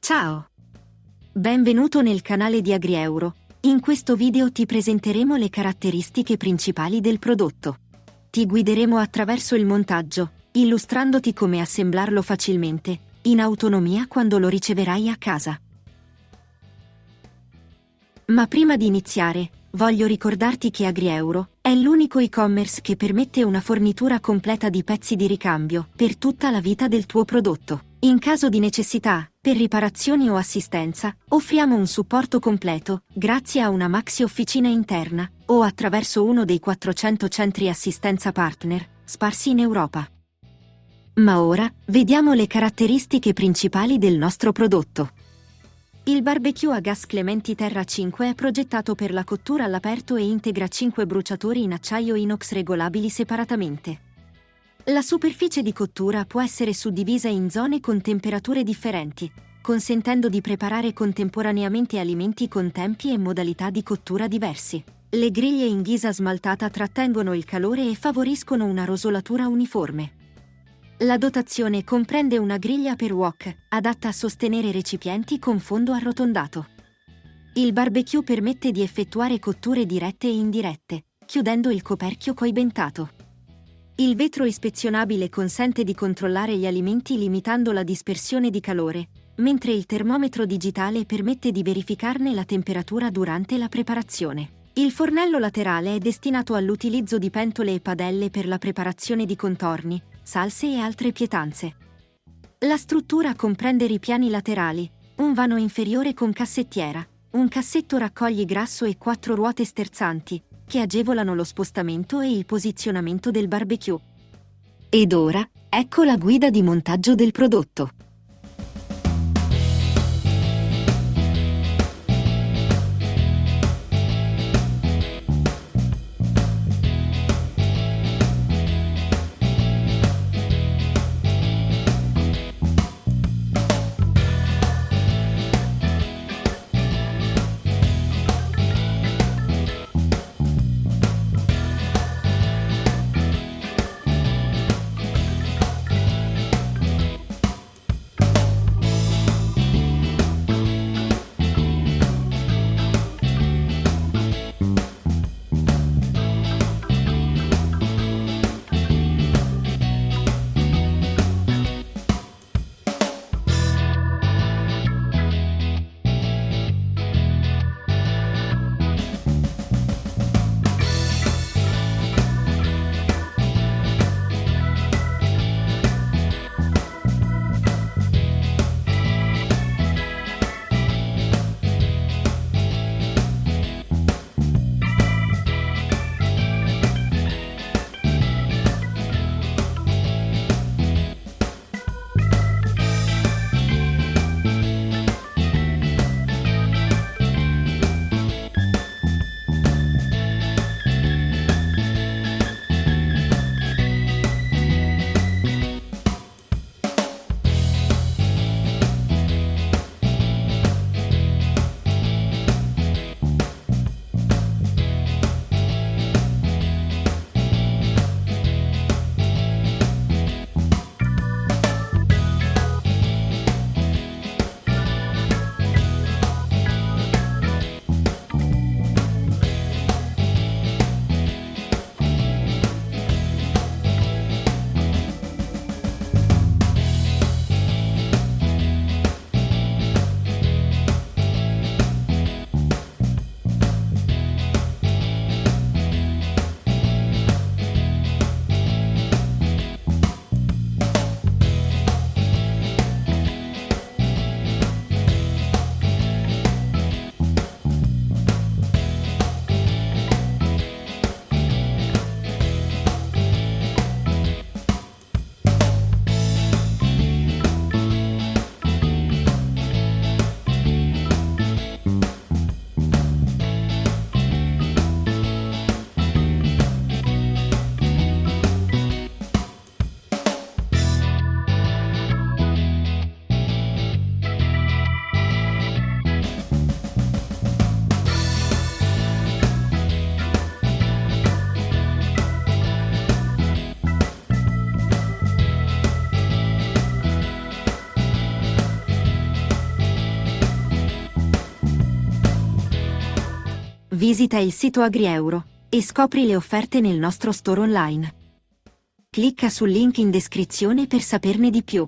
Ciao! Benvenuto nel canale di AgriEuro. In questo video ti presenteremo le caratteristiche principali del prodotto. Ti guideremo attraverso il montaggio, illustrandoti come assemblarlo facilmente, in autonomia quando lo riceverai a casa. Ma prima di iniziare, voglio ricordarti che AgriEuro è l'unico e-commerce che permette una fornitura completa di pezzi di ricambio per tutta la vita del tuo prodotto. In caso di necessità, per riparazioni o assistenza, offriamo un supporto completo, grazie a una maxi officina interna, o attraverso uno dei 400 centri assistenza partner, sparsi in Europa. Ma ora, vediamo le caratteristiche principali del nostro prodotto. Il barbecue a gas Clementi Terra 5 è progettato per la cottura all'aperto e integra 5 bruciatori in acciaio inox regolabili separatamente. La superficie di cottura può essere suddivisa in zone con temperature differenti, consentendo di preparare contemporaneamente alimenti con tempi e modalità di cottura diversi. Le griglie in ghisa smaltata trattengono il calore e favoriscono una rosolatura uniforme. La dotazione comprende una griglia per wok, adatta a sostenere recipienti con fondo arrotondato. Il barbecue permette di effettuare cotture dirette e indirette, chiudendo il coperchio coibentato. Il vetro ispezionabile consente di controllare gli alimenti limitando la dispersione di calore, mentre il termometro digitale permette di verificarne la temperatura durante la preparazione. Il fornello laterale è destinato all'utilizzo di pentole e padelle per la preparazione di contorni, salse e altre pietanze. La struttura comprende ripiani laterali, un vano inferiore con cassettiera, un cassetto raccogli grasso e 4 ruote sterzanti, che agevolano lo spostamento e il posizionamento del barbecue. Ed ora, ecco la guida di montaggio del prodotto. Visita il sito AgriEuro e scopri le offerte nel nostro store online. Clicca sul link in descrizione per saperne di più.